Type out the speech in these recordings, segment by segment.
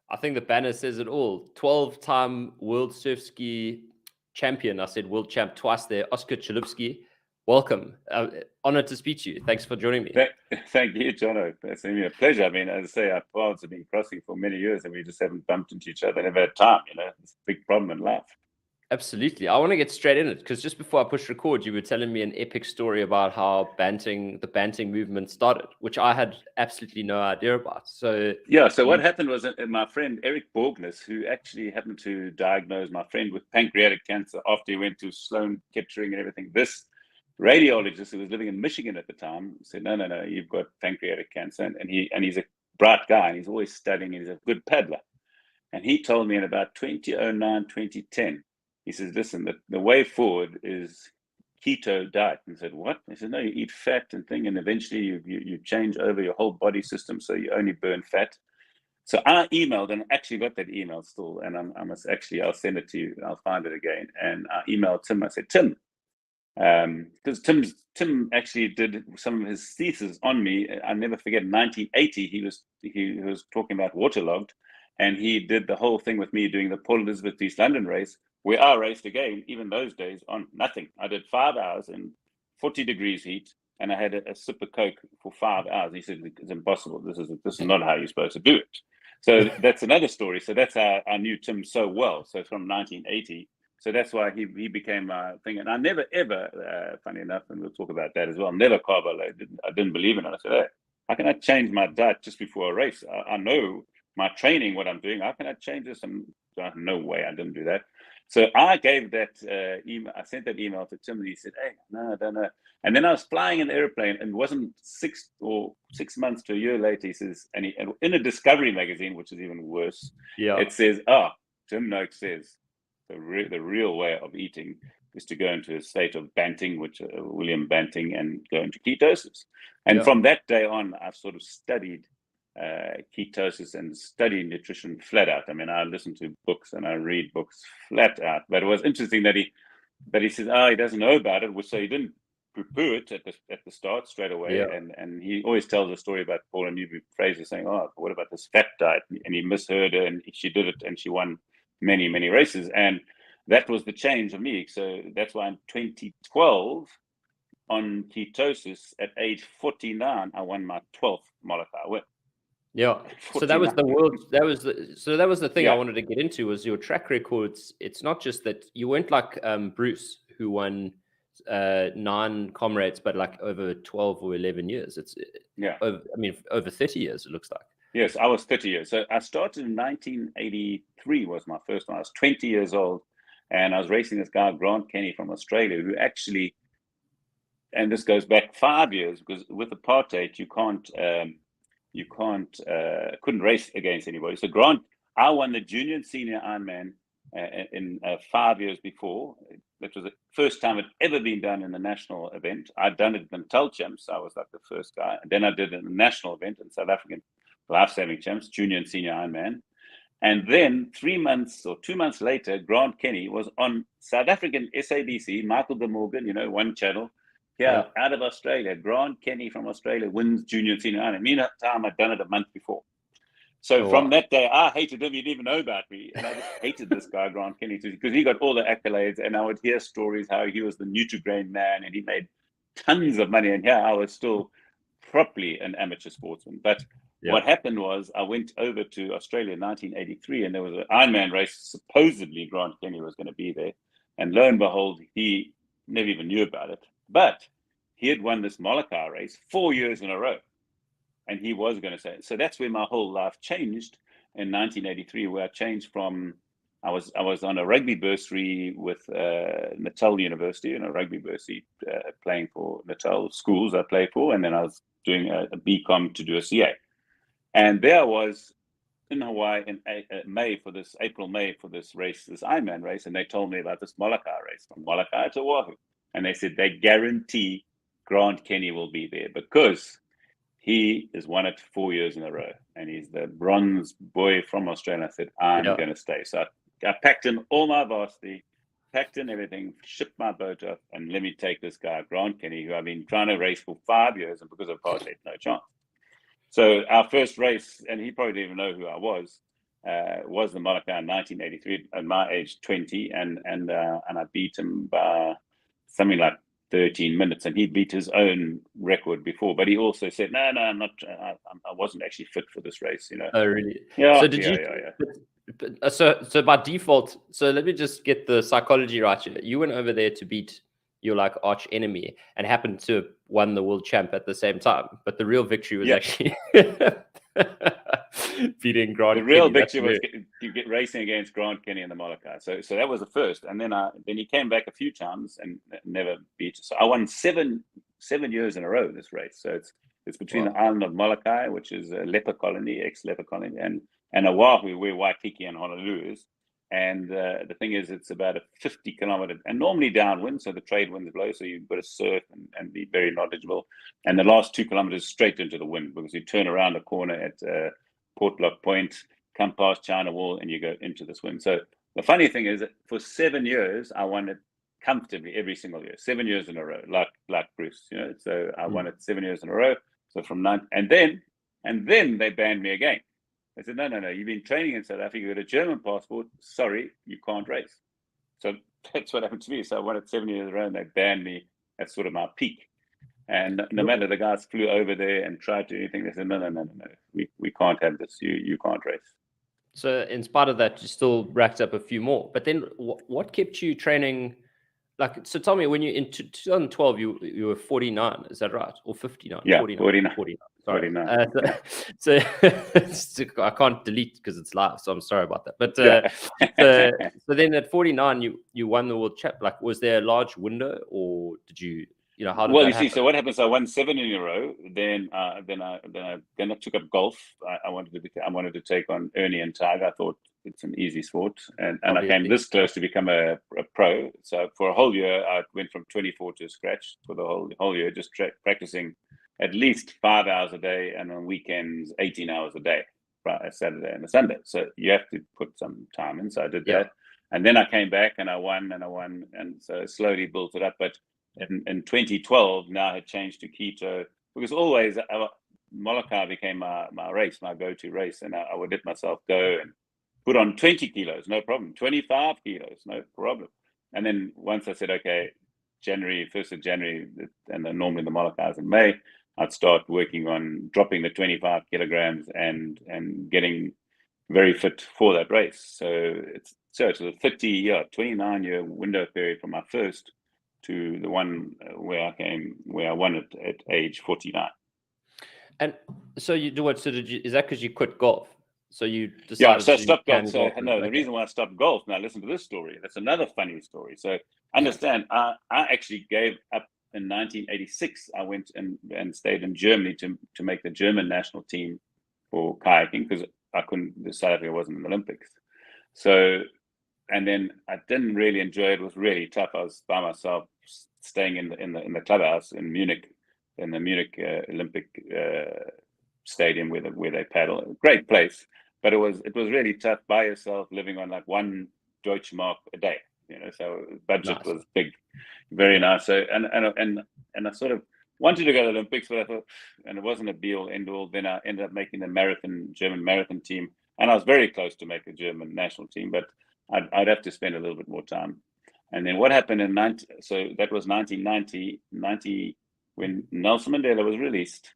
I think the banner says it all. 12-time world surf ski champion. I said world champ twice there. Oscar Chalupsky. Welcome. Honored to speak to you. Thanks for joining me. Thank you, Jono. It's a pleasure. I mean, as I say, our paths have been crossing for many years and we just haven't bumped into each other, never had time, It's a big problem in life. Absolutely. I want to get straight in it because just before I push record, you were telling me an epic story about how the banting movement started, which I had absolutely no idea about. So what happened was my friend Eric Borgness, who actually happened to diagnose my friend with pancreatic cancer after he went to Sloan Kettering and everything. This radiologist who was living in Michigan at the time said, no, you've got pancreatic cancer. And he's a bright guy and he's always studying and he's a good paddler. And he told me in about 2009, 2010, he says, listen, the way forward is keto diet. And I said, what? He said, no, you eat fat and thing, and eventually you change over your whole body system so you only burn fat. So I emailed and actually got that email still, and I'll send it to you. I'll find it again. And I emailed Tim. I said, Tim, because Tim actually did some of his thesis on me. I never forget. In 1980, he was talking about waterlogged, and he did the whole thing with me doing the Port Elizabeth East London race, where I raced again, even those days, on nothing. I did 5 hours in 40 degrees heat, and I had a sip of Coke for 5 hours. He said, it's impossible. This is not how you're supposed to do it. So that's another story. So that's how I knew Tim so well. So from 1980. So that's why he became my thing. And I never, ever, funny enough, and we'll talk about that as well, never carb loaded. I didn't believe in it. I said, hey, how can I change my diet just before a race? I know my training, what I'm doing. How can I change this? And no way, I didn't do that. So I gave that email. I sent that email to Tim, and he said, "Hey, no, I don't know." And then I was flying in the airplane, and it wasn't 6 months to a year later. He says, and in a Discovery magazine, which is even worse, it says, Tim Noakes says the real way of eating is to go into a state of Banting, which William Banting, and go into ketosis. And from that day on, I've sort of studied ketosis and study nutrition flat out. I mean, I listen to books and I read books flat out. But it was interesting that he says, he doesn't know about it, so he didn't poo-poo it at the start straight away. Yeah. And he always tells a story about Paula Newby-Fraser saying, what about this fat diet? And he misheard her, and she did it, and she won many, many races. And that was the change of me. So that's why in 2012, on ketosis at age 49, I won my 12th Molokai win. Yeah. So that was the thing I wanted to get into was your track records. It's not just that you weren't like Bruce, who won 9 comrades, but like over 12 or 11 years. It's over 30 years, it looks like. Yes, I was 30 years. So I started in 1983 was my first one. I was 20 years old, and I was racing this guy, Grant Kenny from Australia, who actually, and this goes back 5 years, because with apartheid, couldn't race against anybody. So Grant, I won the junior and senior Ironman in 5 years before. That was the first time it ever been done in a national event. I'd done it in Untitled Champs. I was like the first guy. And then I did it in a national event in South African Life-Saving Champs, junior and senior Ironman. And then 3 months or 2 months later, Grant Kenny was on South African SABC, Michael de Morgan, one channel, out of Australia. Grant Kenny from Australia wins junior and senior Ironman. Meantime, I'd done it a month before. So from that day, I hated him. He didn't even know about me. And I just hated this guy, Grant Kenny, because he got all the accolades. And I would hear stories how he was the Nutri-Grain man and he made tons of money. And I was still properly an amateur sportsman. But what happened was I went over to Australia in 1983, and there was an Ironman race. Supposedly, Grant Kenny was going to be there. And lo and behold, he never even knew about it. But he had won this Molokai race 4 years in a row. And he was going to say it. So that's where my whole life changed in 1983, where I changed from, I was on a rugby bursary with Natal University, a rugby bursary playing for Natal schools I played for. And then I was doing a BCom to do a CA. And there I was in Hawaii in May for this race, this Ironman race. And they told me about this Molokai race from Molokai to Oahu. And they said, they guarantee Grant Kenny will be there because he has won it 4 years in a row, and he's the bronze boy from Australia. I said, I'm going to stay. So I packed in all my varsity, packed in everything, shipped my boat up, and let me take this guy, Grant Kenny, who I've been trying to race for 5 years, and because of apartheid, no chance. So our first race, and he probably didn't even know who I was, was the Molokai in 1983 at my age 20, and I beat him by something like 13 minutes, and he beat his own record before. But he also said, "No, I'm not. I wasn't actually fit for this race." Oh, really? Yeah. So did you? So by default, so let me just get the psychology right here. You went over there to beat your like arch enemy and happened to have won the world champ at the same time, but the real victory was actually beating Grant. The real victory was you get racing against Grant Kenny in the Molokai. So that was the first, and then he came back a few times and never beat. So I won seven years in a row this race. So it's between the island of Molokai, which is a leper colony, ex-leper colony, and Oahu, where Waikiki and Honolulu is. And the thing is, it's about a 50-kilometer, and normally downwind, so the trade winds blow, so you've got to surf and be very knowledgeable. And the last 2 kilometers straight into the wind, because you turn around the corner at Portlock Point, come past China Wall, and you go into this wind. So the funny thing is that for 7 years, I won it comfortably every single year, 7 years in a row, like Bruce, So I won it 7 years in a row. So from 9, and then they banned me again. I said, no, you've been training in South Africa, you got a German passport, sorry, you can't race. So that's what happened to me. So I won it 7 years in a row, and they banned me at sort of my peak. And no matter the guys flew over there and tried to do anything, they said, no, we can't have this, you can't race. So in spite of that, you still racked up a few more. But then what kept you training? Like, so tell me, when you in 2012, you were 49, is that right? Or 59? Yeah, 49. Sorry. 49. So I can't delete because it's live, so I'm sorry about that. But so then at 49, you won the world champ. Like, was there a large window, or did you? How did that happen? So what happens? I won 7 in a row. Then I took up golf. I wanted to take on Ernie and Tiger. I thought it's an easy sport, and I came this close to become a pro. So for a whole year, I went from 24 to scratch for the whole year, just practicing at least 5 hours a day, and on weekends 18 hours a day, a Saturday and a Sunday. So you have to put some time in. So I did that, and then I came back and I won, and so slowly built it up. But in 2012, now I had changed to keto, because always Molokai became my race, my go-to race, and I would let myself go and put on 20 kilos, no problem, 25 kilos, no problem. And then once I said, okay, 1st of January, and then normally the Molokai is in May, I'd start working on dropping the 25 kilograms and getting very fit for that race. So it's a 29-year window period from my first to the one where I won it at age 49. And so you do what? So is that because you quit golf? So you decided so I stopped golf. So the reason why I stopped golf, now listen to this story. That's another funny story. So understand, I actually gave up in 1986. I went and stayed in Germany to make the German national team for kayaking, because South Africa wasn't in the Olympics. So, and then I didn't really enjoy it. It was really tough. I was by myself, staying in the clubhouse in Munich, in the Munich Olympic stadium where they paddle. A great place, but it was really tough by yourself, living on like 1 Deutschmark a day. So budget was big, very nice. So and I sort of wanted to go to the Olympics, but I thought, and it wasn't a be all end all. Then I ended up making the German marathon team, and I was very close to make the German national team, but I'd have to spend a little bit more time. And then what happened so that was 1990, when Nelson Mandela was released.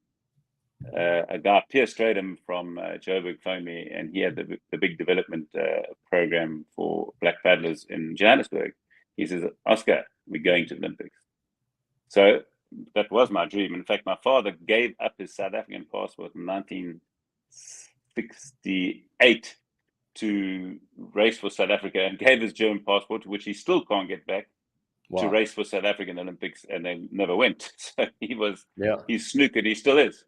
A guy, Pierre Stradum from Joburg, phoned me, and he had the big development program for black paddlers in Johannesburg. He says, Oscar, we're going to the Olympics. So that was my dream. In fact, my father gave up his South African passport in 1968 to race for South Africa, and gave his German passport, which he still can't get back, to race for South Africa in the Olympics, and they never went. So he's snookered, he still is.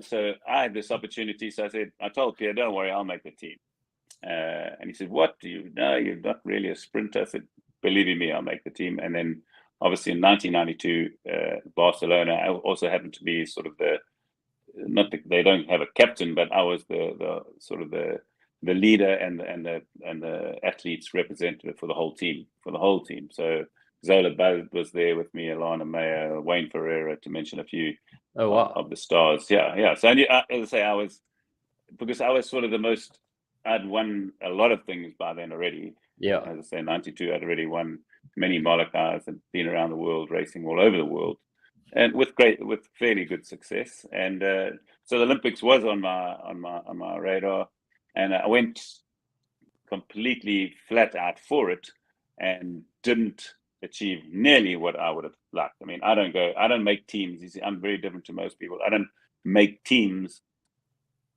So I had this opportunity. So I told Pierre, don't worry, I'll make the team. And he said, what do you know? You're not really a sprinter. I said, believe in me, I'll make the team. And then obviously in 1992, Barcelona, I also happened to be sort of they don't have a captain, but I was the sort of the leader and the athletes representative for the whole team. So Zola Buzz was there with me, Alana Mayer, Wayne Ferreira, to mention a few of the stars. Yeah. So as I say, I was sort of the most I'd won a lot of things by then already. Yeah. As I say, 92, I'd already won many Molokai and been around the world, racing all over the world, and with fairly good success. And so the Olympics was on my radar, and I went completely flat out for it, and didn't achieve nearly what I would have liked. I mean, I don't make teams. You see, I'm very different to most people. I don't make teams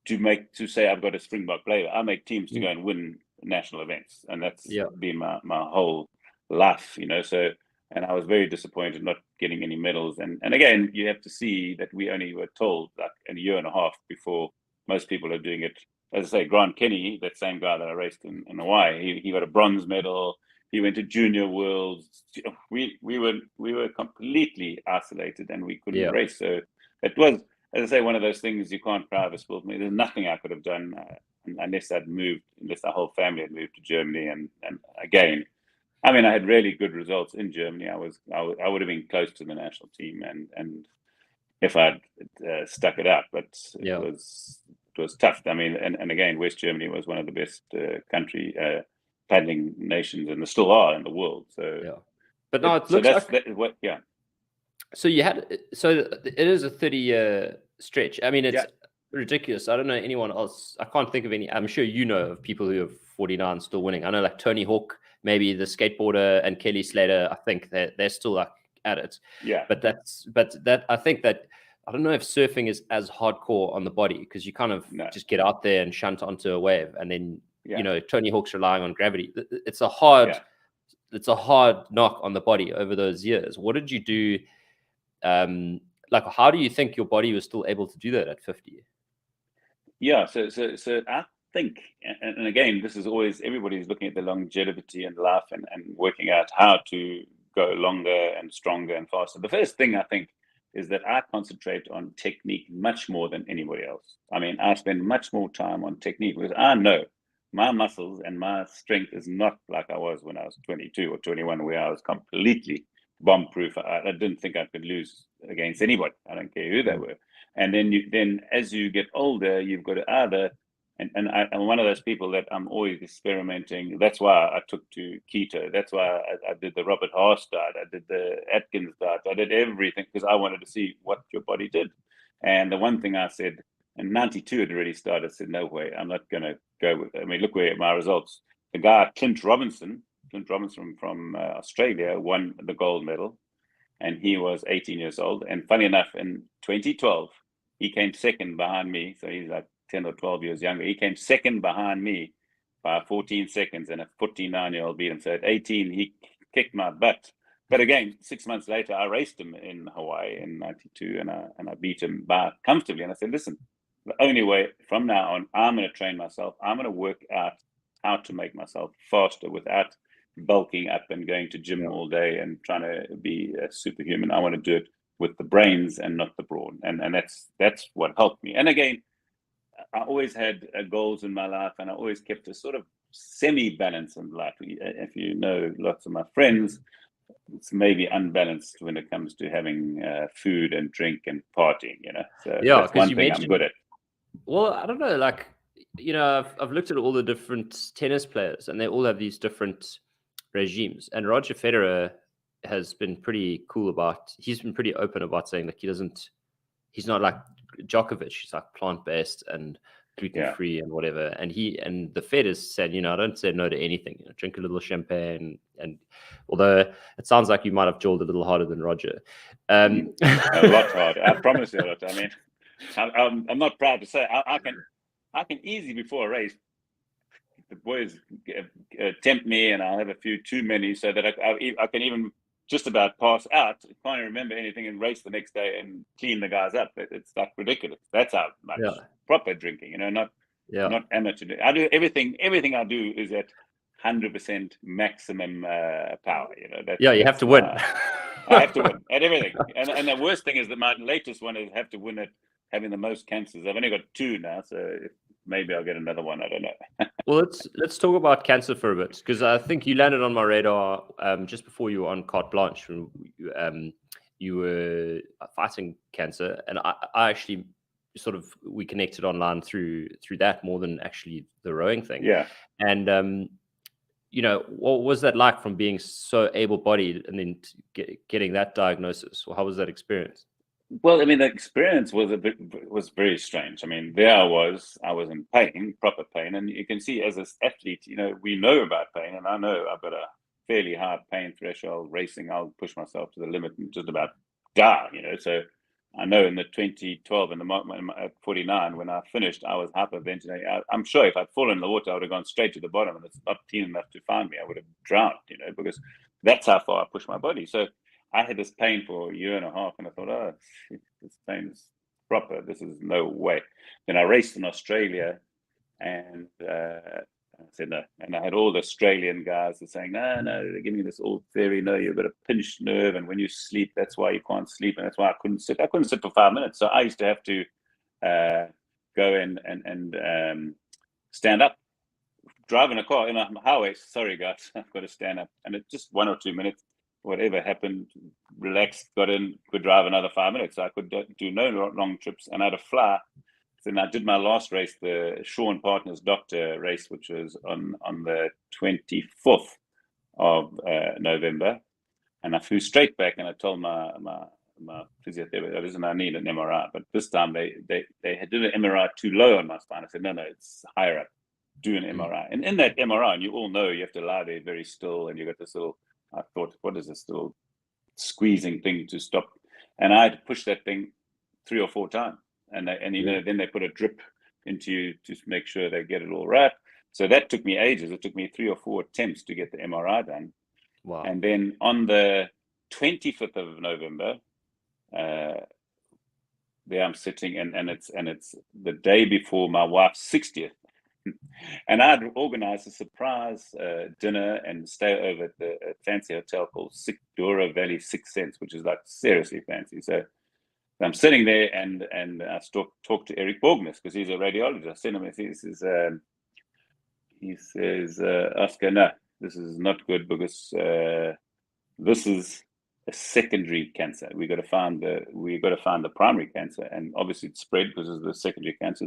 to say I've got a Springbok player. I make teams to go and win national events, and that's been my whole life, So, and I was very disappointed not getting any medals. And again, you have to see that we only were told like a year and a half before most people are doing it. As I say, Grant Kenny, that same guy that I raced in Hawaii, he got a bronze medal. He went to junior worlds. We were completely isolated, and we couldn't race. So it was, as I say, one of those things you can't cry over spilled milk. There's nothing I could have done unless the whole family had moved to Germany. And again, I mean, I had really good results in Germany. I would have been close to the national team, and if I'd stuck it out, but it was tough. I mean, and again, West Germany was one of the best country paddling nations, and they still are in the world. So but now it looks like So it is a 30-year stretch. I mean, it's ridiculous. I don't know anyone else. I can't think of any. I'm sure you know of people who are 49 still winning. I know like Tony Hawk, maybe the skateboarder, and Kelly Slater. I think they're still like at it. Yeah. But I think that I don't know if surfing is as hardcore on the body, because you kind of just get out there and shunt onto a wave, and then Tony Hawk's relying on gravity. It's a hard knock on the body over those years. What did you do? Like, how do you think your body was still able to do that at 50? Yeah, so I think, and again, this is always, everybody's looking at the longevity and life and working out how to go longer and stronger and faster. The first thing I think is that I concentrate on technique much more than anybody else. I mean, I spend much more time on technique because I know my muscles and my strength is not like I was when I was 22 or 21, where I was completely bomb-proof. I didn't think I could lose against anybody. I don't care who they were. And then as you get older, you've got to either, and I'm one of those people that I'm always experimenting. That's why I took to keto. That's why I did the Robert Haas diet. I did the Atkins diet. I did everything because I wanted to see what your body did. And the one thing I said, in 92 had already started, I said, no way, I'm not going to go with it. I mean, look where my results. The guy, Clint Robinson from Australia, won the gold medal, and he was 18 years old. And funny enough, in 2012, he came second behind me. So he's like 10 or 12 years younger. He came second behind me by 14 seconds, and a 49-year-old beat him. So at 18, he kicked my butt. But again, 6 months later, I raced him in Hawaii in 92, and I beat him by comfortably. And I said, listen, the only way from now on, I'm going to train myself. I'm going to work out how to make myself faster without bulking up and going to gym all day and trying to be a superhuman. I want to do it with the brains and not the brawn. And that's what helped me. And again, I always had goals in my life, and I always kept a sort of semi-balance in life. If you know lots of my friends, it's maybe unbalanced when it comes to having food and drink and partying, So that's one thing I'm good at. Well, I don't know, like, I've looked at all the different tennis players, and they all have these different regimes. And Roger Federer has been pretty cool he's been pretty open about saying like he's not like Djokovic. He's like plant-based and gluten-free and whatever. And the Fed said, I don't say no to anything. Drink a little champagne. And although it sounds like you might have jawed a little harder than Roger. A lot harder. I promise you a lot. I mean, I'm not proud to say I can easily before a race, the boys tempt me, and I'll have a few too many, so that I can even just about pass out. I can't remember anything and race the next day and clean the guys up. It's like ridiculous. That's how much proper drinking, not amateur. I do everything I do is at 100% maximum power. You have to win. I have to win at everything. And the worst thing is that my latest one is have to win at having the most cancers. I've only got 2 now, so maybe I'll get another one. I don't know. Well, let's talk about cancer for a bit, because I think you landed on my radar just before you were on Carte Blanche when you were fighting cancer, and I actually sort of we connected online through that more than actually the rowing thing. Yeah. And what was that like from being so able-bodied and then getting that diagnosis? Or how was that experience? Well, I mean, the experience was very strange. I mean, there I was in pain, proper pain, and you can see as an athlete, we know about pain, and I know I've got a fairly hard pain threshold. Racing, I'll push myself to the limit and just about die. So I know in the 2012 at 49 when I finished, I was hyperventilating. I'm sure if I'd fallen in the water, I would have gone straight to the bottom, and it's not deep enough to find me. I would have drowned, because that's how far I pushed my body. So I had this pain for a year and a half, and I thought, oh, this pain is proper. This is no way. Then I raced in Australia, and I said no. And I had all the Australian guys that saying, no, they're giving me this old theory. No, you've got a pinched nerve, and when you sleep, that's why you can't sleep, and that's why I couldn't sit. I couldn't sit for 5 minutes, so I used to have to go in and stand up, driving a car in a highway. Sorry, guys, I've got to stand up, and it's just 1 or 2 minutes. Whatever happened, relaxed, got in, could drive another 5 minutes. I could do no long trips, and I had to fly. Then I did my last race, the Shaw and Partners Doctor race, which was on the 24th of November. And I flew straight back, and I told my physiotherapist, listen, I need an MRI. But this time they had did an MRI too low on my spine. I said, no, it's higher up. Do an MRI. And in that MRI, and you all know you have to lie there very still, and you got this little, I thought, what is this little squeezing thing to stop? And I had to push that thing 3 or 4 times. And then they put a drip into you to make sure they get it all right. So that took me ages. It took me 3 or 4 attempts to get the MRI done. Wow. And then on the 25th of November, there I'm sitting, and it's the day before my wife's 60th. And I'd organized a surprise dinner and stay over at the fancy hotel called Dora Valley Six Sense, which is like seriously fancy. So I'm sitting there, and I talk to Eric Borgness because he's a radiologist. I sent him, he says, Oscar, no, this is not good because this is a secondary cancer. We got to find the primary cancer, and obviously it's spread because of the secondary cancer.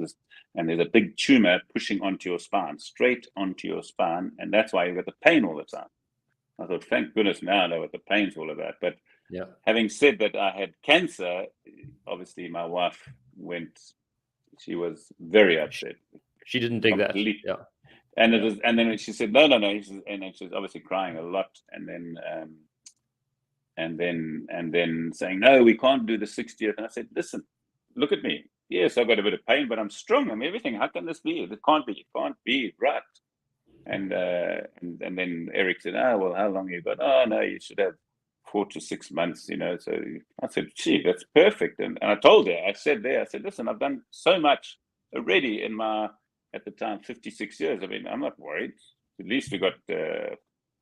And there's a big tumor pushing onto your spine, straight onto your spine, and that's why you got the pain all the time. I thought, thank goodness now I know what the pain's all about. But yeah, having said that, I had cancer. Obviously, my wife she was very upset. She didn't dig that. Yeah. And it was, and then she said, no. And then she was obviously crying a lot. And then saying, no, we can't do the 60th. And I said, listen, look at me. Yes, I've got a bit of pain, but I'm strong. I'm everything. How can this be? It can't be. It can't be right. And then Eric said, well, how long you got? Oh, no, you should have 4 to 6 months, So I said, gee, that's perfect. And I told her, I said, listen, I've done so much already in my, at the time, 56 years. I mean, I'm not worried. At least we got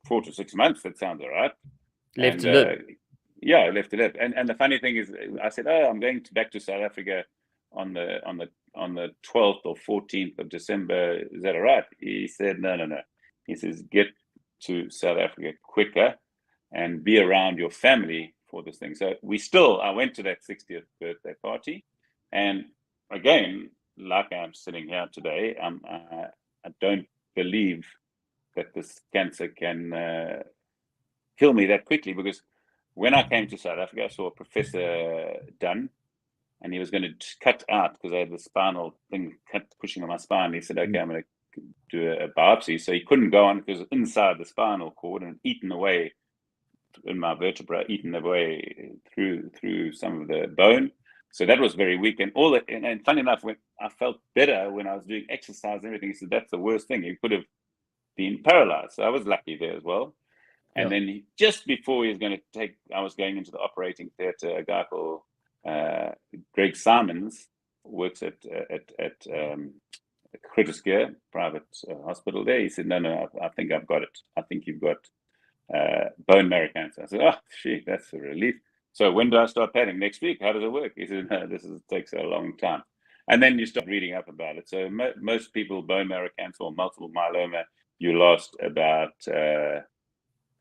4 to 6 months. That sounds all right. Left to live. Yeah, left to live. And the funny thing is, I said, I'm going back to South Africa on the 12th or 14th of December. Is that all right? He said, no. He says, get to South Africa quicker and be around your family for this thing. So I went to that 60th birthday party. And again, like I'm sitting here today, I don't believe that this cancer can kill me that quickly, because when I came to South Africa, I saw Professor Dunn, and he was going to cut out, because I had the spinal thing pushing on my spine. He said, okay, I'm going to do a biopsy. So he couldn't go on because it was inside the spinal cord and eaten away in my vertebra, eaten away through some of the bone. So that was very weak. And and funny enough, when I felt better when I was doing exercise and everything, he said, that's the worst thing. You could have been paralyzed. So I was lucky there as well. And then just before he was going to I was going into the operating theatre. A guy called Greg Simons works at Chalupsky private hospital there. He said, no, I think I've got it. I think you've got bone marrow cancer. I said, oh, gee, that's a relief. So when do I start padding? Next week? How does it work? He said, no, takes a long time. And then you start reading up about it. So most people, bone marrow cancer or multiple myeloma, you last about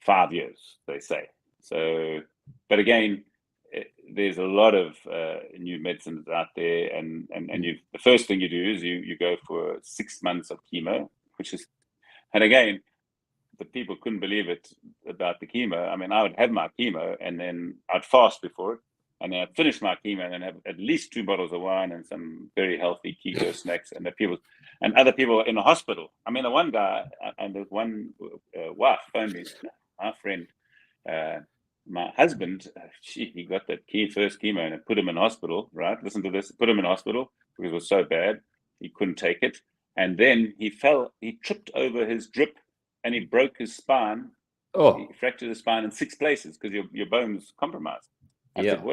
5 years, they say. So, but again, there's a lot of new medicines out there, and the first thing you do is you go for 6 months of chemo, which is, and again, the people couldn't believe it about the chemo. I mean, I would have my chemo and then I'd fast before it, and then I'd finish my chemo and then have at least 2 bottles of wine and some very healthy keto snacks. And other people in the hospital. I mean, the one guy and the one wife phoned me, my friend, my husband, he got that first chemo and it put him in hospital, right? Listen to this, put him in hospital because it was so bad, he couldn't take it. And then he tripped over his drip and he broke his spine. Oh, he fractured his spine in 6 places because your bone's compromised. I said,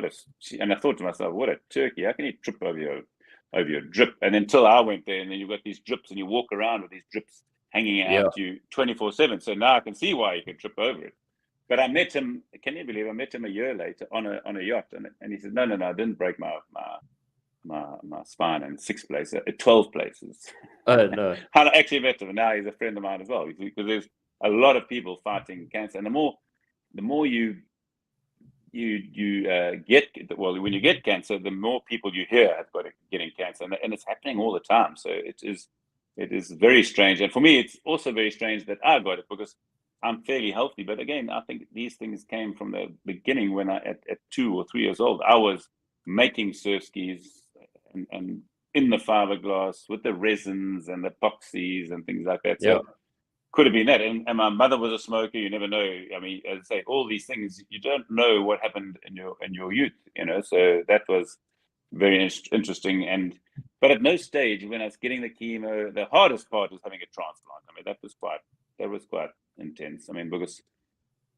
and I thought to myself, what a turkey, how can you trip over your drip? And until I went there, and then you've got these drips and you walk around with these drips hanging out to you 24/7. So now I can see why you can trip over it. But I met him, can you believe, I met him a year later on a yacht, and he said, no, I didn't break my spine in 6 places, 12 places. Oh, no. I actually met him, and now he's a friend of mine as well, because there's a lot of people fighting cancer. And the more you get, well, when you get cancer, the more people you hear have got it getting cancer, and it's happening all the time. So it is very strange. And for me, it's also very strange that I got it, because I'm fairly healthy. But again, I think these things came from the beginning when at 2 or 3 years old, I was making surf skis and in the fiberglass with the resins and the epoxies and things like that. So could have been that. And my mother was a smoker. You never know. I mean, as I say, all these things, you don't know what happened in your youth, So that was very interesting. But at no stage when I was getting the chemo, the hardest part was having a transplant. I mean, that was quite intense. I mean,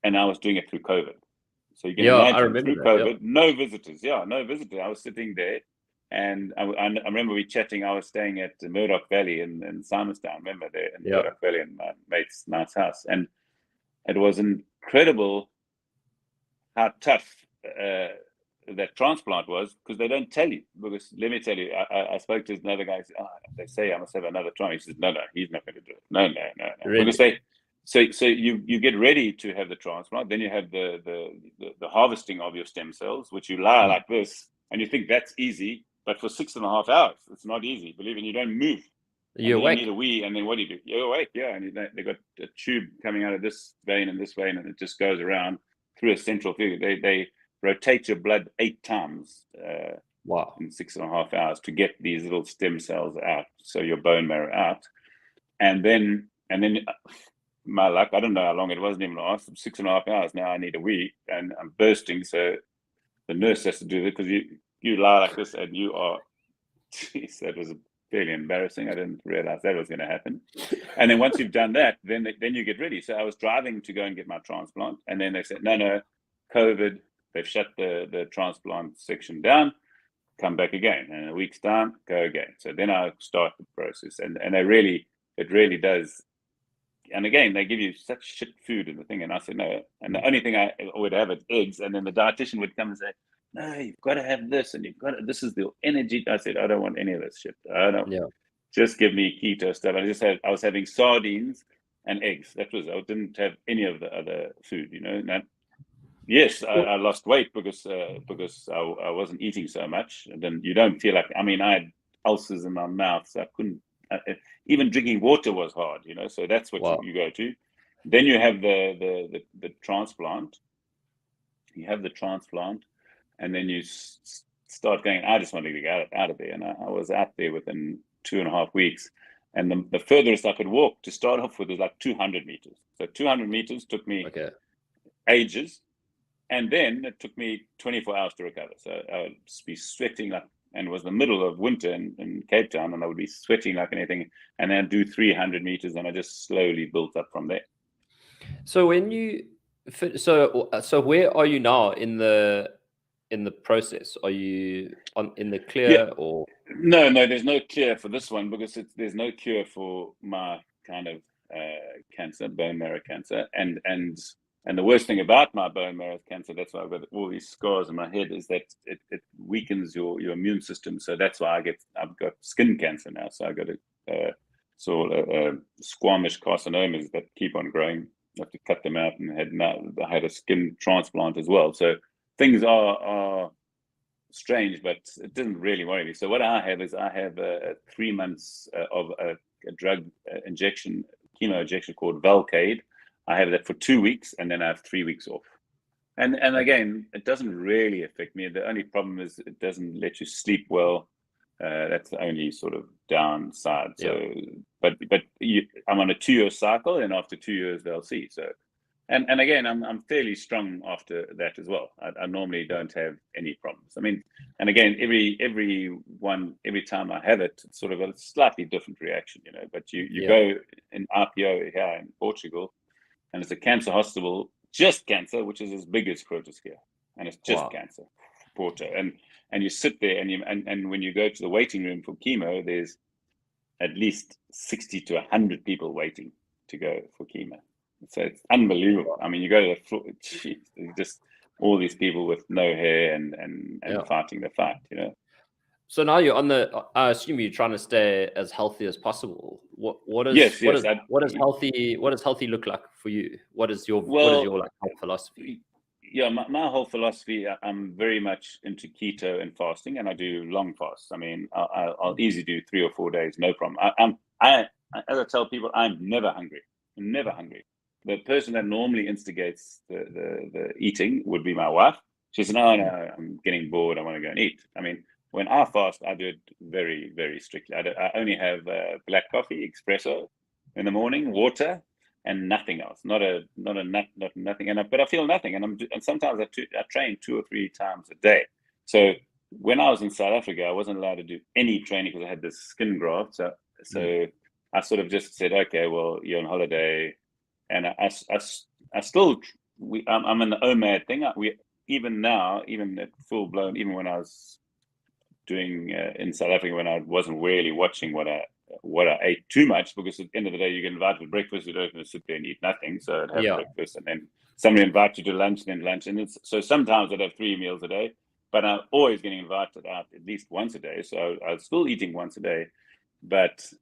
and I was doing it through COVID. So you can imagine through COVID, no visitors. Yeah, no visitors. I was sitting there, and I remember we chatting. I was staying at Murdoch Valley in Simonstown. Remember there in Murdoch Valley in my mate's nice house, and it was incredible how tough that transplant was, because they don't tell you. Because let me tell you, I spoke to another guy. Said, they say I must have another transplant. He says, no, he's not going to do it. No. Really? Because so you get ready to have the transplant, then you have the harvesting of your stem cells, which you lie like this, and you think that's easy, but for 6.5 hours, it's not easy. Believe me, you don't move. You're awake. You need a wee, and then what do you do? You're awake, yeah. And they got a tube coming out of this vein and this vein, and it just goes around through a central figure. They rotate your blood 8 times in 6.5 hours to get these little stem cells out, so your bone marrow out. And then my luck, I don't know how long it was, didn't even ask, 6.5 hours. Now I need a wee, and I'm bursting, so the nurse has to do it, because you lie like this, and you are, geez, that was fairly embarrassing. I didn't realize that was going to happen. And then once you've done that, then you get ready. So I was driving to go and get my transplant, and then they said, no, COVID, they've shut the transplant section down, come back again. And in a week's time, go again. So then I start the process, and it really does. And again, they give you such shit food and the thing. And I said, no. And the only thing I would have is eggs. And then the dietitian would come and say, no, you've got to have this, and this is the energy. I said, I don't want any of this shit. I don't. Yeah. Just give me keto stuff. I was having sardines and eggs. I didn't have any of the other food, Now, yes, I lost weight because I wasn't eating so much. And then you don't feel like, I had ulcers in my mouth, so I couldn't. Even drinking water was hard, So that's what you go to. Then you have the transplant. You have the transplant, and then you start going. I just wanted to get out of there, and I was out there within 2.5 weeks. And the furthest I could walk to start off with was like 200 meters. So 200 meters took me ages, and then it took me 24 hours to recover. So I would be sweating like. And it was the middle of winter in Cape Town, and I would be sweating like anything, and then do 300 meters, and I just slowly built up from there. So so where are you now in the process? Are you in the clear or? No, there's no clear for this one, because there's no cure for my kind of cancer, bone marrow cancer, and the worst thing about my bone marrow cancer, that's why I've got all these scars in my head, is that it weakens your immune system. So that's why I've got skin cancer now. So I got a squamous carcinomas that keep on growing. I have to cut them out, and I had a skin transplant as well. So things are strange, but it didn't really worry me. So what I have is 3 months of a drug injection, chemo injection called Velcade. I have that for 2 weeks, and then I have 3 weeks off. And again, it doesn't really affect me. The only problem is it doesn't let you sleep well. That's the only sort of downside. So, but I'm on a 2-year cycle, and after 2 years they'll see. So, and again, I'm fairly strong after that as well. I normally don't have any problems. I mean, and again, every time I have it, it's sort of a slightly different reaction, you know. But you go in RPO here in Portugal, and it's a cancer hospital, just cancer, which is as big as Crotus here, and it's just cancer, Porto. And you sit there, and when you go to the waiting room for chemo, there's at least 60 to 100 people waiting to go for chemo. So it's unbelievable. I mean, you go to the floor, geez, just all these people with no hair and fighting the fight, you know. So now you're on the. I assume you're trying to stay as healthy as possible. What does healthy look like for you? What is your like health philosophy? Yeah, my whole philosophy, I'm very much into keto and fasting, and I do long fasts. I mean, I'll easily do 3 or 4 days, no problem. As I tell people, I'm never hungry. The person that normally instigates the eating would be my wife. She says, no, I'm getting bored. I want to go and eat. I mean, when I fast, I do it very, very strictly. I only have black coffee, espresso in the morning, water, and nothing else. Not nothing. But I feel nothing, and sometimes I train 2 or 3 times a day. So when I was in South Africa, I wasn't allowed to do any training because I had this skin graft. So I sort of just said, okay, well, you're on holiday. And I still, I'm in the OMAD thing. Even now, even at full blown, even when I was doing in South Africa, when I wasn't really watching what I ate too much, because at the end of the day, you get invited to breakfast, you don't have to sit there and eat nothing. So I'd have breakfast, and then somebody invites you to lunch, and then lunch. And so sometimes I'd have 3 meals a day, but I'm always getting invited out at least once a day. So I was still eating once a day, but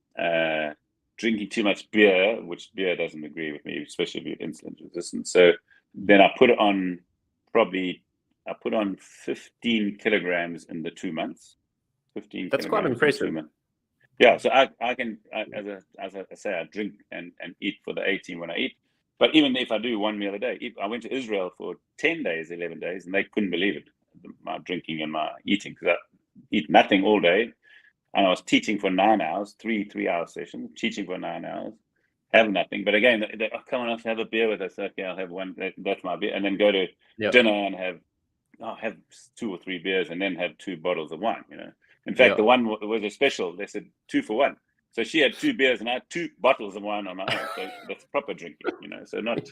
drinking too much beer, which beer doesn't agree with me, especially if you're insulin resistant. So then I put on 15 kilograms in the 2 months. 15. That's quite impressive. Yeah, so I can, as I say, I drink and eat for the 18 when I eat. But even if I do 1 meal a day, I went to Israel for 10 days, 11 days, and they couldn't believe it, my drinking and my eating, because I eat nothing all day. And I was teaching for 9 hours, 3-hour sessions, teaching for 9 hours, have nothing. But again, come on, have a beer with us. Okay, I'll have one. That's my beer. And then go to dinner and have 2 or 3 beers, and then have 2 bottles of wine, you know. In fact, the one was a special. They said 2 for 1. So she had 2 beers, and I had 2 bottles of wine on my own. So that's proper drinking, you know. So not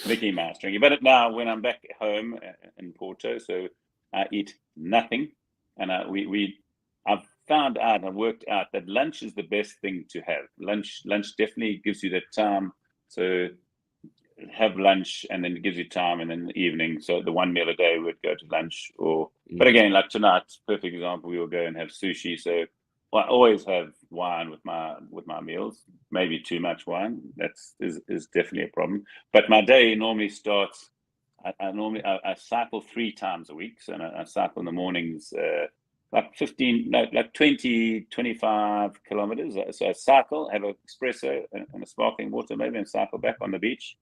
Mickey Mouse drinking. But now, when I'm back home in Porto, so I eat nothing, and I've found out and worked out that lunch is the best thing to have. Lunch definitely gives you that time to have lunch, and then it gives you time, and then in the evening, so the 1 meal a day would go to lunch. But again, like tonight, perfect example, we will go and have sushi. So I always have wine with my meals. Maybe too much wine, is definitely a problem. But my day normally starts, I cycle 3 times a week. So I cycle in the mornings, like 20, 25 kilometers. So I cycle, have an espresso and a sparkling water maybe, and cycle back on the beach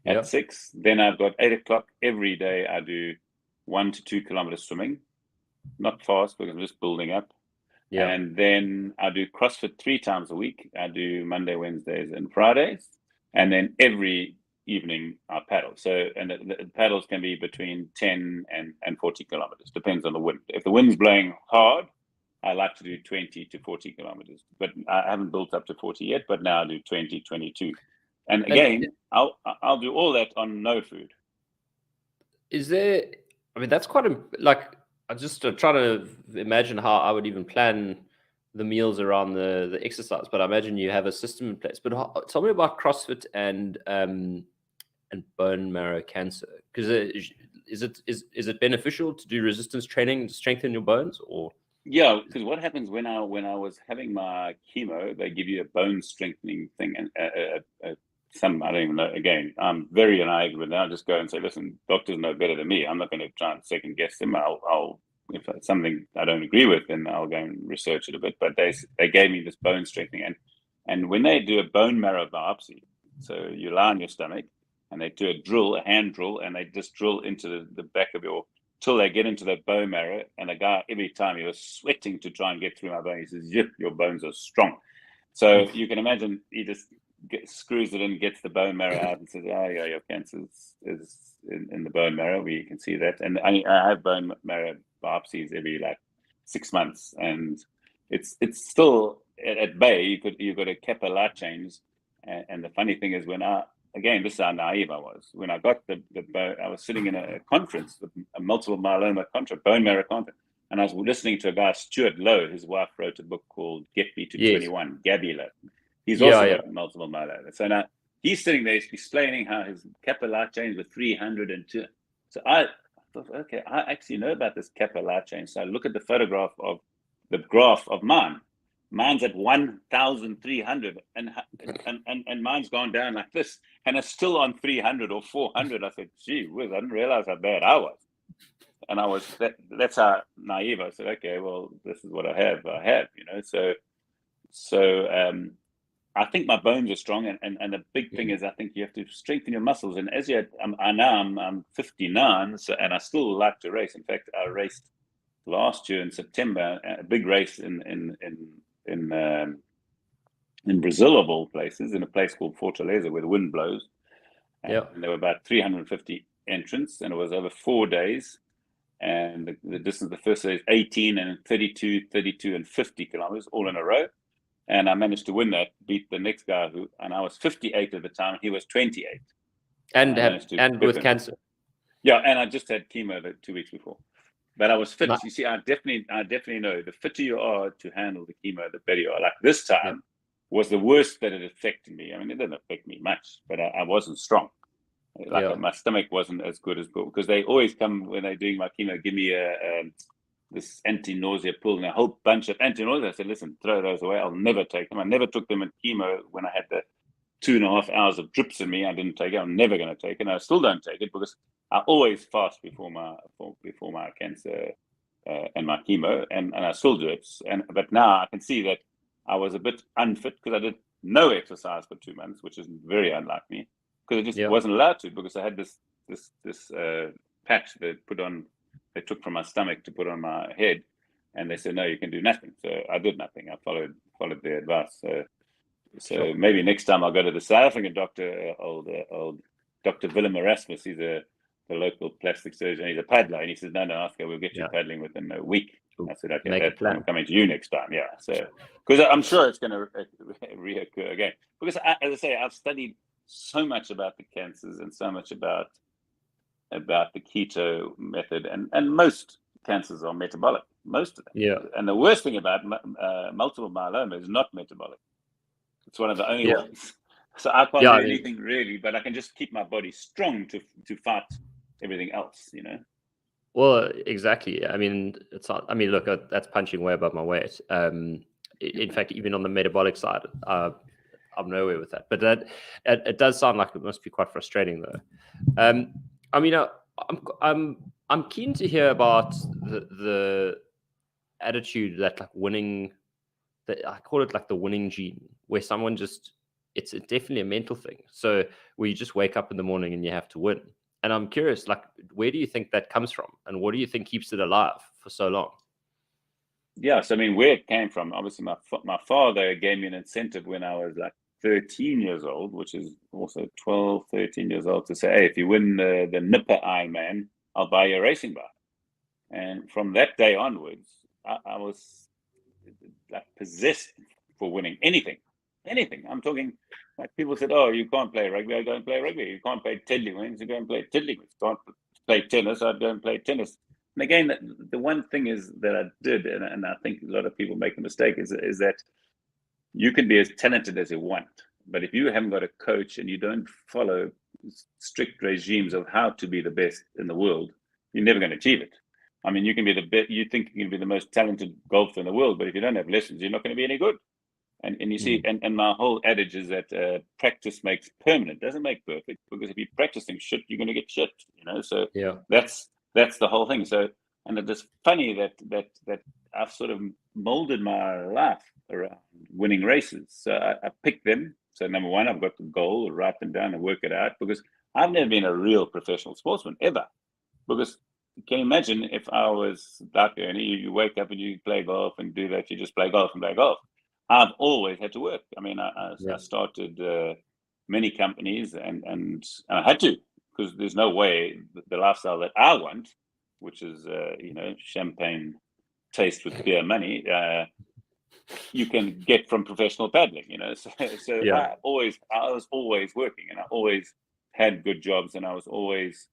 at 6. Then I've got 8 o'clock every day. I do 1 to 2 kilometers swimming, not fast because I'm just building up. And then I do CrossFit 3 times a week. I do Monday, Wednesdays, and Fridays. And then every evening I paddle. So, and the paddles can be between 10 and 40 kilometers, depends on the wind. If the wind's blowing hard, I like to do 20 to 40 kilometers, but I haven't built up to 40 yet, but now I do 20, 22. And again, I'll do all that on no food. Is there, I mean, that's quite I just try to imagine how I would even plan the meals around the exercise, but I imagine you have a system in place. But tell me about CrossFit and bone marrow cancer, because is it beneficial to do resistance training to strengthen your bones, or? Yeah, because what happens when I was having my chemo, they give you a bone strengthening thing, and I don't even know. Again, I'm very naive with that. I'll just go and say, listen, doctors know better than me. I'm not going to try and second guess them. I'll if it's something I don't agree with, then I'll go and research it a bit. But they gave me this bone strengthening, and when they do a bone marrow biopsy, so you lie on your stomach and they do a hand drill, and they just drill into the back of till they get into the bone marrow. And the guy, every time, he was sweating to try and get through my bone. He says, "Yep, your bones are strong." So you can imagine he just screws it in, gets the bone marrow out, and says, "Oh yeah, your cancer is in the bone marrow. We can see that." And I have bone marrow biopsies every 6 months, and it's still at bay. You've got a Kappa light chains, and the funny thing is, again, this is how naive I was. When I got the bone, I was sitting in a conference, a multiple myeloma conference, bone marrow conference, and I was listening to a guy, Stuart Lowe. His wife wrote a book called "Get Me to 21." Gabby Lowe. He's also got multiple myeloma. So now he's sitting there explaining how his Kappa light chains were 302. So I thought, okay, I actually know about this Kappa light chain. So I look at the photograph of the graph of mine. Mine's at 1,300, and mine's gone down like this, and it's still on 300 or 400. I said, "Gee whiz, I didn't realize how bad I was." And I was that's how naive. I said, "Okay, well, this is what I have, So I think my bones are strong, and the big thing is I think you have to strengthen your muscles. And as I'm 59, so, and I still like to race. In fact, I raced last year in September, a big race in Brazil, of all places, in a place called Fortaleza, where the wind blows. And there were about 350 entrants, and it was over 4 days. And the distance, the first day is 18 and 32, 32 and 50 kilometers, all in a row. And I managed to win that, beat the next guy and I was 58 at the time. He was 28. And with cancer. Yeah, and I just had chemo 2 weeks before. But I was fit. You see, I definitely know the fitter you are to handle the chemo, the better you are. Like this time was the worst that it affected me. I mean, it didn't affect me much, but I wasn't strong. My stomach wasn't as good as before, because they always come when they're doing my chemo, give me this anti-nausea pill and a whole bunch of anti-nausea. I said, "Listen, throw those away. I'll never take them." I never took them in chemo when I had the 2.5 hours of drips in me. I didn't take it. I'm never going to take it. And I still don't take it because I always fast before my cancer and my chemo, and I still do it. But now I can see that I was a bit unfit because I did no exercise for 2 months, which is very unlike me, because I just wasn't allowed to, because I had this patch they took from my stomach to put on my head, and they said, "No, you can do nothing." So I did nothing. I followed their advice. So maybe next time I'll go to the South African doctor, old Dr. Willem Erasmus. He's the local plastic surgeon. He's a paddler, and he says, "No, Oscar, we'll get you paddling within a week." I said, "Okay, I'm coming to you next time." Yeah, so because I'm sure it's going to reoccur again. Because as I say, I've studied so much about the cancers and so much about the keto method, and most cancers are metabolic, most of them. Yeah. And the worst thing about multiple myeloma is not metabolic. It's one of the only ones. So I can't do anything really, but I can just keep my body strong to fight everything else, Well, exactly. I mean, it's not. I mean, look, that's punching way above my weight. In fact, even on the metabolic side, I'm nowhere with that. But it does sound like it must be quite frustrating, though. I mean, I'm keen to hear about the attitude that winning. That I call it the winning gene, where someone it's definitely a mental thing. So where you just wake up in the morning and you have to win. And I'm curious, where do you think that comes from, and what do you think keeps it alive for so long? Yeah, so I mean, where it came from, obviously, my father gave me an incentive when I was 13 years old, which is also 12, 13 years old, to say, "Hey, if you win the Nipper Ironman, I'll buy you a racing bike." And from that day onwards, I was possessed for winning anything. I'm talking people said, "Oh, you can't play rugby." I go and play rugby. You can't play tiddlywinks. You go and play tiddlywinks. Can't play tennis. I'd go and play tennis. And again, the one thing is that I did, and I think a lot of people make a mistake, is that you can be as talented as you want, but if you haven't got a coach and you don't follow strict regimes of how to be the best in the world, you're never going to achieve it. I mean, you can be the best. You think you can be the most talented golfer in the world, but if you don't have lessons, you're not going to be any good. And you see, and my whole adage is that practice makes permanent, doesn't make perfect. Because if you're practicing shit, you're going to get shit. So that's the whole thing. So And it is funny that I've sort of molded my life around winning races. So I picked them. So number one, I've got the goal, write them down and work it out, because I've never been a real professional sportsman ever. Because can you imagine if I was that and you wake up and you play golf and do that, you just play golf and play golf. I've always had to work. I mean, I started many companies and I had to, because there's no way the lifestyle that I want, which is champagne taste with beer money, you can get from professional paddling. So I was always working, and I always had good jobs, and I was always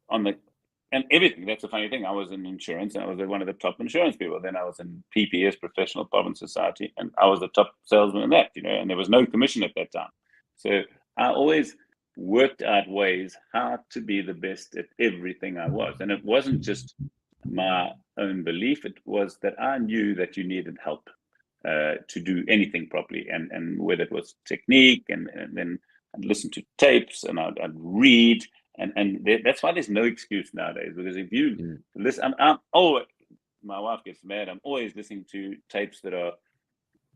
on the and everything. That's the funny thing. I was in insurance, and I was one of the top insurance people. Then I was in PPS, Professional Province Society, and I was the top salesman in that. And there was no commission at that time. So I always worked out ways how to be the best at everything I was. And it wasn't just my own belief. It was that I knew that you needed help to do anything properly. And whether it was technique, and then I'd listen to tapes, and I'd read. And that's why there's no excuse nowadays. Because if you listen, my wife gets mad. I'm always listening to tapes that are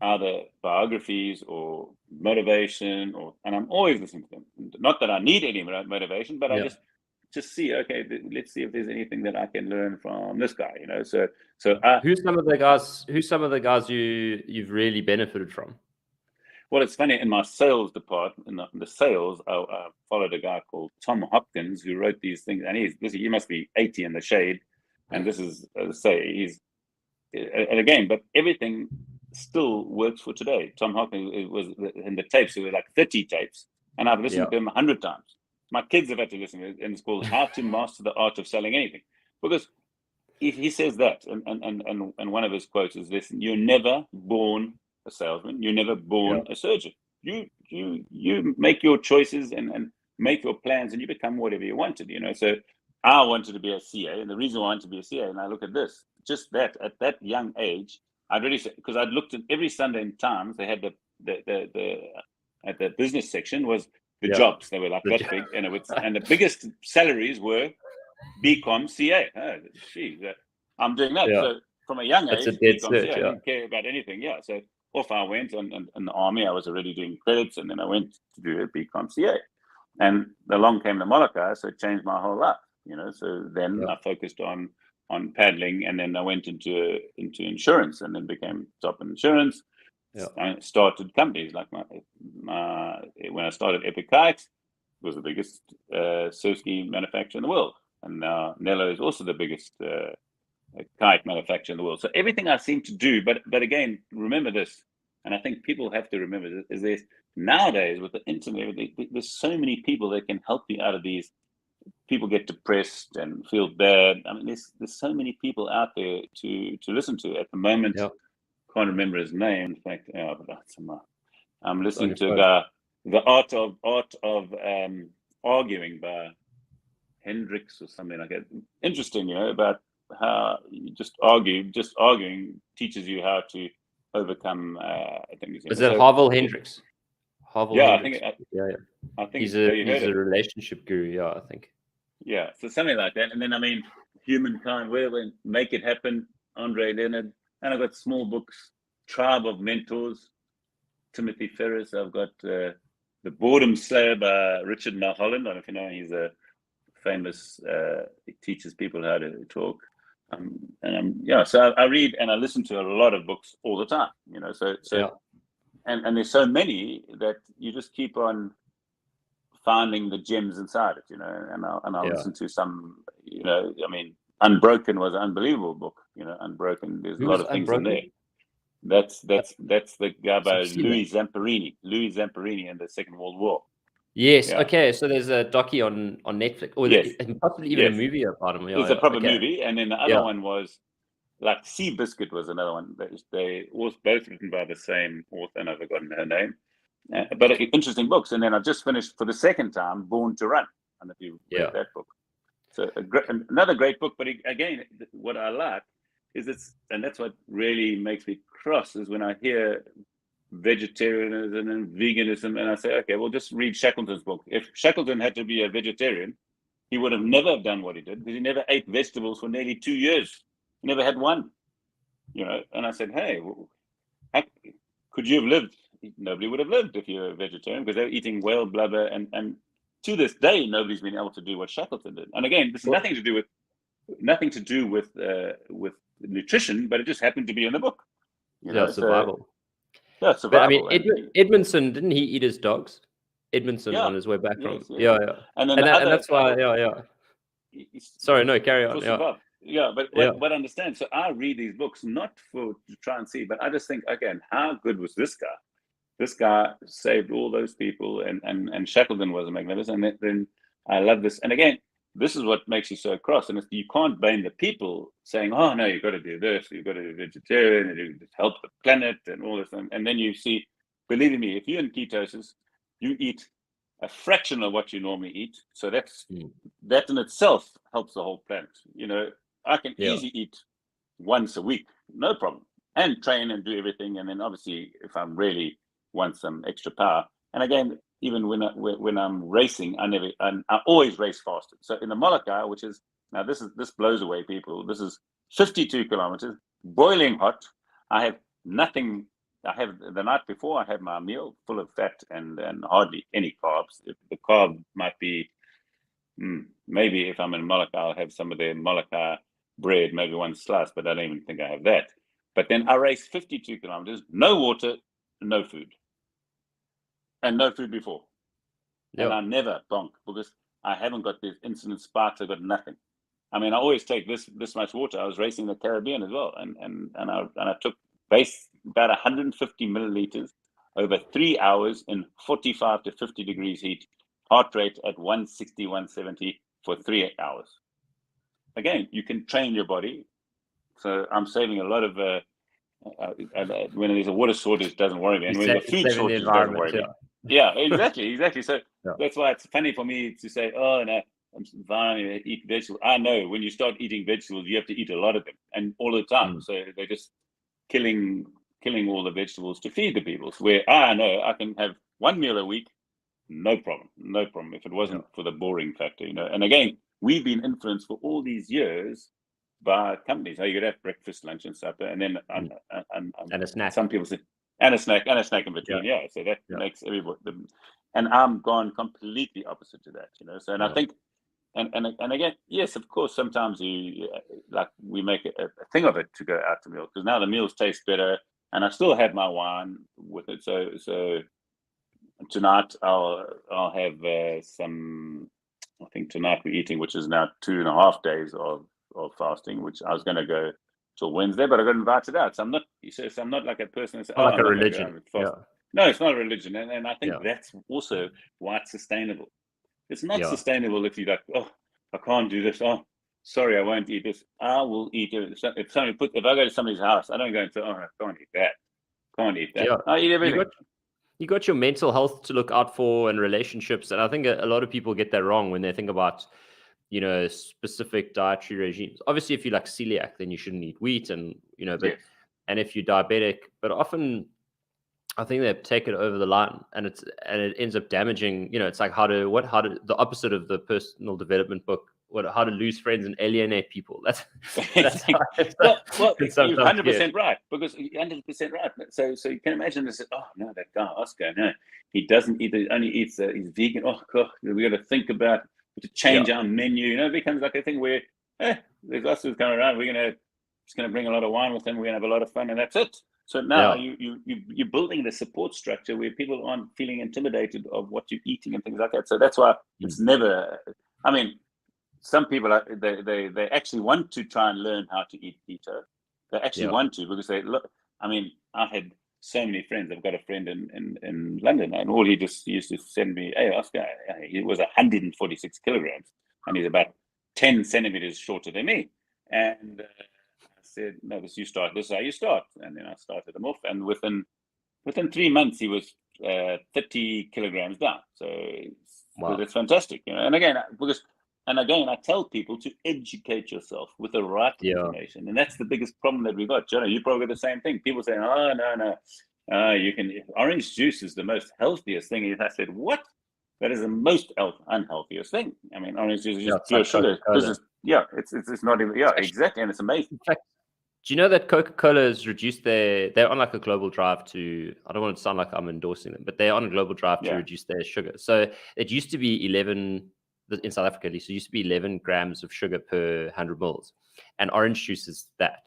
either biographies or motivation, and I'm always listening to them. Not that I need any motivation, but I just see, okay, let's see if there's anything that I can learn from this guy. So who's some of the guys you've really benefited from? Well, it's funny, in my sales department, in the sales, I followed a guy called Tom Hopkins, who wrote these things, and he must be 80 in the shade, and this is, as I say, and again, but everything still works for today. Tom Hopkins, it was in the tapes, it were like 30 tapes, and I've listened to him 100 times. My kids have had to listen to it, and it's called How to Master the Art of Selling Anything, because he says that, and one of his quotes is this: "You're never born a salesman. You're never born a surgeon. You make your choices and make your plans, and you become whatever you wanted. So I wanted to be a CA, and the reason I wanted to be a CA, and I look at this, just that at that young age, I'd really say, because I'd looked at every Sunday in Times, they had the at the business section was the jobs. They were like that big, and and the biggest salaries were BCom CA. Oh, geez, I'm doing that. So from a young age, BCom CA, I didn't care about anything. So off I went, and in the army, I was already doing credits, and then I went to do a BCom CA. And along came the Molokai, so it changed my whole life. So then I focused on paddling, and then I went into insurance, and then became top in insurance. I started companies like when I started Epic Kite, it was the biggest Chalupsky manufacturer in the world, and now Nello is also the biggest kite manufacturer in the world. So everything I seem to do, but again, remember this, and I think people have to remember this, is there's nowadays with the internet, there's so many people that can help you out of these. People get depressed and feel bad. I mean, there's so many people out there to listen to at the moment. Can't remember his name. In fact, I'm listening to a guy, The Art of Arguing by Hendricks or something like that. Interesting, about how you arguing teaches you how to overcome. I think is that Harville Hendricks? Hendricks. I think he's a relationship guru. I think. Yeah, so something like that. And then, I mean, Humankind, whatever, Make It Happen, Andre Leonard. And I've got small books, Tribe of Mentors, Timothy Ferris. I've got The Boredom Slayer by Richard Mulholland. I don't know if you know, he's a famous, he teaches people how to talk. So I read and I listen to a lot of books all the time, and there's so many that you just keep on finding the gems inside it, and I'll listen to some, I mean, Unbroken was an unbelievable book, Unbroken. There's a lot of things in there. That's the guy by Louis Zamperini in the Second World War. Yes. Yeah. Okay. So there's a docu on Netflix, or possibly even a movie about him. It's a proper movie, and then the other one was like Seabiscuit was another one. They was both written by the same author, and I've forgotten her name. But interesting books. And then I just finished for the second time Born to Run. I don't know if you read that book. So another great book. But again, what I like is and that's what really makes me cross, is when I hear vegetarianism and veganism, and I say, okay, well, just read Shackleton's book. If Shackleton had to be a vegetarian, he would have never done what he did, because he never ate vegetables for nearly 2 years. He never had one, And I said, hey, how could you have lived? Nobody would have lived if you're a vegetarian, because they were eating whale blubber. And to this day, nobody's been able to do what Shackleton did. And again, this is nothing to do with nutrition, but it just happened to be in the book. Survival. Survival. But I mean, Edmondson, didn't he eat his dogs? Edmondson on his way back from. Yeah. And that's why. Sorry, no, carry on. But understand. So I read these books not to try and see, but I just think, again, how good was this guy? This guy saved all those people, and Shackleton was magnificent. And then I love this. And again, this is what makes you so cross. And you can't blame the people saying, oh, no, you've got to do this, you've got to be vegetarian, and you help the planet and all this. And then you see, believe me, if you're in ketosis, you eat a fraction of what you normally eat. So that in itself helps the whole planet. I can easily eat once a week, no problem, and train and do everything. And then obviously, if I'm really want some extra power, and again, even when I'm racing, I always race fasted. So in the Molokai, which is now this blows away people. This is 52 kilometers, boiling hot. I have nothing. I have the night before, I have my meal full of fat and hardly any carbs. The carb might be maybe if I'm in Molokai, I'll have some of their Molokai bread, maybe one slice, but I don't even think I have that. But then I race 52 kilometers, no water, no food. And no food before. And I never bonk, because I haven't got these insulin spikes. I've got nothing. I mean, I always take this much water. I was racing the Caribbean as well, and I took about 150 milliliters over 3 hours in 45 to 50 degrees heat, heart rate at 160, 170 for 3 hours. Again, you can train your body. So I'm saving a lot of when there's a water shortage, it doesn't worry me, and when there's a food shortage, it doesn't worry me. Yeah, exactly. So that's why it's funny for me to say, oh, no, I'm fine, eat vegetables. I know when you start eating vegetables, you have to eat a lot of them, and all the time. So they're just killing all the vegetables to feed the people. So where I know I can have one meal a week, no problem. If it wasn't for the boring factor, And again, we've been influenced for all these years by companies. You could have breakfast, lunch, and supper, and then and a snack. Some people say, and a snack in between. So that makes everybody. And I'm gone completely opposite to that. So, and I think, and again, yes, of course, sometimes we make a thing of it to go out to meal, because now the meals taste better, and I still have my wine with it. So tonight I'll have some. I think tonight we're eating, which is now 2.5 days of fasting, which I was going to go till Wednesday, but I got invited out. So I'm not like a person that's like a religion. No, it's not a religion, and I think that's also why it's sustainable. It's not sustainable if you're like, oh, I can't do this. Oh, sorry, I won't eat this. I will eat it. If I go to somebody's house, I don't go and say, oh, I can't eat that. I eat everything. You got your mental health to look out for, and relationships, and I think a lot of people get that wrong when they think about specific dietary regimes. Obviously, if you're like celiac, then you shouldn't eat wheat, and and if you're diabetic, but often I think they take it over the line, and it ends up damaging. It's like how to the opposite of the personal development book. How to lose friends and alienate people. That's well, you're 100% right, because you're 100% right. So you can imagine this. Oh no, that guy Oscar, no, he doesn't eat. He only eats. He's vegan. Oh God, we got to think about to change our menu. It becomes like a thing where there's us who's coming around. We're just gonna bring a lot of wine with them. We're gonna have a lot of fun, and that's it. So now you're building the support structure where people aren't feeling intimidated of what you're eating and things like that. So that's why it's never. I mean, some people they actually want to try and learn how to eat keto. They actually want to, because they look. I mean, I've had so many friends. I've got a friend in London, and all he just used to send me, hey, Oscar, he was 146 kilograms, and he's about 10 centimeters shorter than me. And I said, no, this is how you start. And then I started him off, and within 3 months, he was 30 kilograms down. So that's fantastic. And again, I tell people to educate yourself with the right information. And that's the biggest problem that we got. Johnny, you probably got the same thing. People say, oh, no. Orange juice is the most healthiest thing. I said, what? That is the most unhealthiest thing. I mean, honestly, it's just it's pure like sugar. Coca-Cola. It's not even, exactly. And it's amazing. In fact, do you know that Coca-Cola has reduced they're on like a global drive to, I don't want to sound like I'm endorsing them, but they're on a global drive to reduce their sugar. So it used to be 11, in South Africa at least, it used to be 11 grams of sugar per 100 mils. And orange juice is that.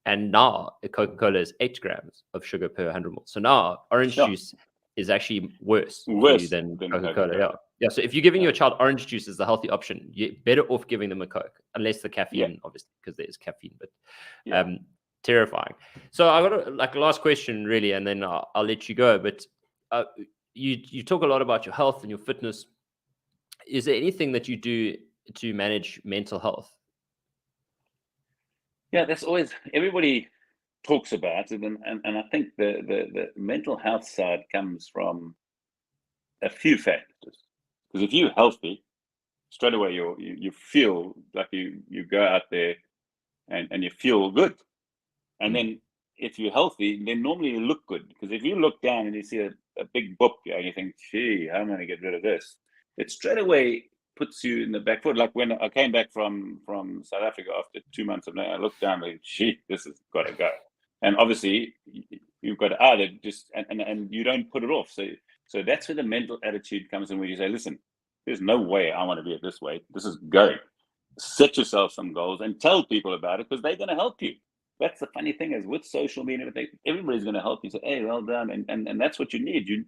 And now Coca-Cola is 8 grams of sugar per 100 mils. So now orange juice is actually worse for you than Coca-Cola. Yeah. So if you're giving your child orange juice as the healthy option, you're better off giving them a Coke, unless the caffeine, obviously, because there is caffeine. But terrifying. So I got a last question, really, and then I'll let you go. But you talk a lot about your health and your fitness. Is there anything that you do to manage mental health? Yeah, that's always, everybody talks about it, and I think the mental health side comes from a few factors. Because if you're healthy, straight away you feel like you go out there and you feel good. And then if you're healthy, then normally you look good. Because if you look down and you see a big book and you think, gee, how am I going to get rid of this? It straight away puts you in the back foot. Like when I came back from South Africa after 2 months of that, I looked down and gee, this has got to go. And obviously you've got to either just, and you don't put it off. So that's where the mental attitude comes in, where you say, listen, there's no way I want to be it this way. This is going. Set yourself some goals and tell people about it, because they're going to help you. That's the funny thing, is with social media, everybody's going to help you. Say, hey, well done. And that's what you need.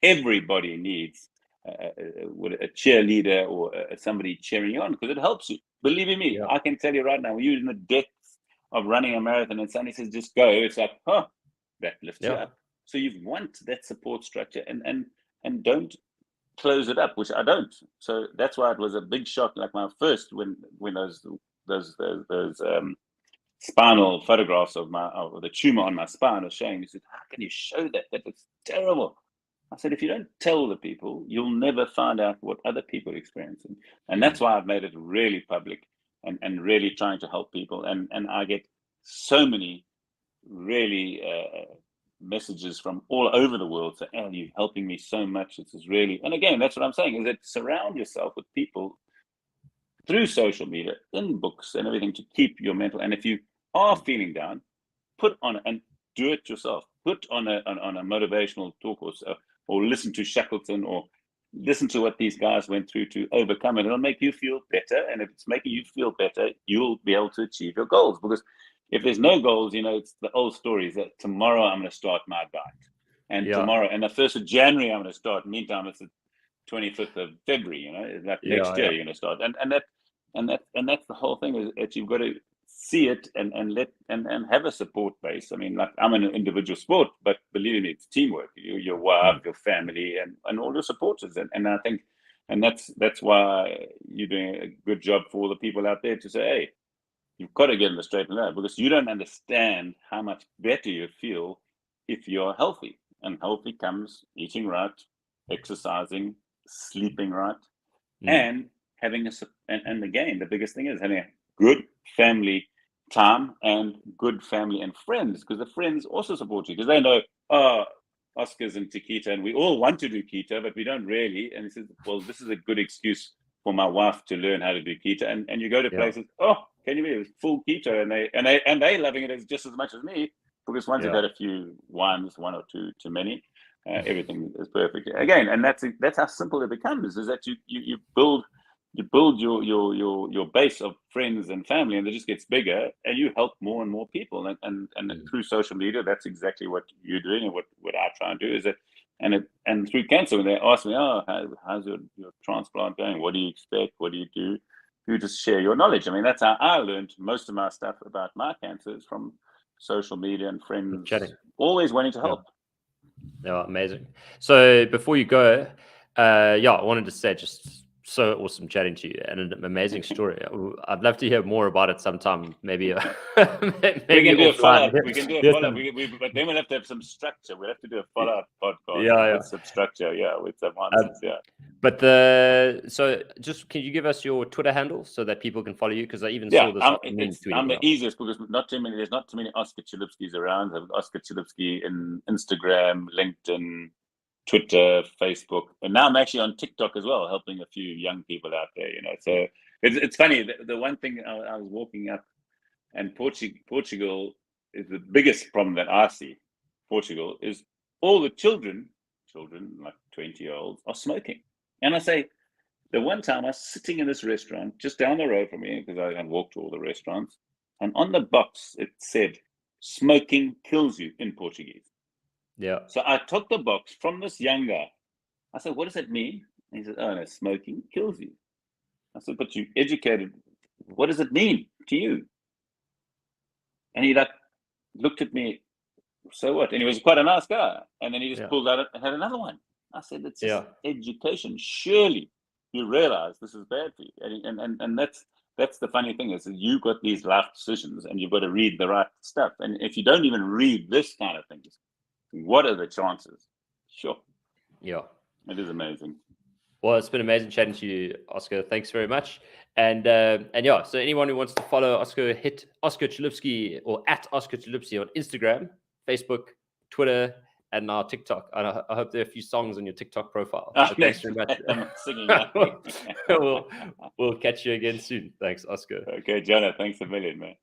Everybody needs a cheerleader or somebody cheering you on, because it helps you. Believe in me, I can tell you right now, when you're in the depths of running a marathon and somebody says, just go, it's like, that lifts you up. So you want that support structure, and don't close it up, which I don't. So that's why it was a big shock. Like my first, when those spinal photographs of the tumor on my spine was showing, he said, how can you show that? That looks terrible. I said, if you don't tell the people, you'll never find out what other people are experiencing. And that's why I've made it really public and really trying to help people. And I get so many really messages from all over the world saying, oh, you're helping me so much. This is really, and again, that's what I'm saying, is that surround yourself with people through social media, in books and everything, to keep your mental. And if you are feeling down, put on and do it yourself. Put on a motivational talk, or listen to Shackleton, or listen to what these guys went through to overcome it. It'll make you feel better. And if it's making you feel better, you'll be able to achieve your goals. Because if there's no goals, it's the old stories that tomorrow I'm going to start my diet. And tomorrow, and the 1st of January, I'm going to start. Meantime, it's the 25th of February, like next year, you're going to start. And that's the whole thing, is that you've got to see it and have a support base. I mean, like, I'm an individual sport, but believe me, it's teamwork. Your wife, your family, and all your supporters. And I think, and that's why you're doing a good job for all the people out there to say, hey, you've got to get in the straight and narrow, because you don't understand how much better you feel if you're healthy. And healthy comes eating right, exercising, sleeping right, and having and again, the biggest thing is having a good family time and good family and friends, because the friends also support you, because they know, Oscar's into keto and we all want to do keto, but we don't really. And he says, well, this is a good excuse for my wife to learn how to do keto. And you go to places, can you believe it? Full keto, and they loving it just as much as me, because once you've had a few wines, 1 or 2 too many, everything is perfect again. And that's how simple it becomes, is that you build your base of friends and family, and it just gets bigger, and you help more and more people. And through social media, that's exactly what you're doing, and what I try and do is that. And through cancer, when they ask me, how's your transplant going? What do you expect? What do you do? You just share your knowledge. I mean, that's how I learned most of my stuff about my cancer, is from social media and friends chatting, always wanting to help. Yeah, amazing. So before you go, I wanted to say, just so awesome chatting to you, and an amazing story. I'd love to hear more about it sometime. Maybe we can do a follow-up. We can do a follow-up. But then we'll have to have some structure. We'll have to do a follow-up podcast with some structure, with some answers, But so just, can you give us your Twitter handle so that people can follow you? Because I even saw this. I'm the easiest, because there's not too many Oscar Chalupskys around. Oscar Chalupsky in Instagram, LinkedIn, Twitter, Facebook, and now I'm actually on TikTok as well, helping a few young people out there. So it's funny. The one thing I was walking up, and Portugal is the biggest problem that I see. Portugal is all the children like 20-year-olds are smoking, and I say. The one time I was sitting in this restaurant just down the road from me, because I walked to all the restaurants, and on the box it said, "Smoking kills you" in Portuguese. Yeah. So I took the box from this young guy. I said, "What does that mean?" And he said, "Oh no, smoking kills you." I said, "But you educated. What does it mean to you?" And he looked at me. So what? And he was quite a nice guy. And then he just pulled out and had another one. I said, "It's just education. Surely you realize this is bad for you." And that's the funny thing, is that you've got these life decisions and you've got to read the right stuff. And if you don't even read this kind of things, what are the chances? Sure. Yeah. It is amazing. Well, it's been amazing chatting to you, Oscar. Thanks very much. And yeah, so anyone who wants to follow Oscar, hit Oscar Chalupsky or at Oscar Chalupsky on Instagram, Facebook, Twitter, and now TikTok. And I hope there are a few songs on your TikTok profile. So thanks very much. I'm singing. We'll catch you again soon. Thanks, Oscar. Okay, Jonah, thanks a million, man.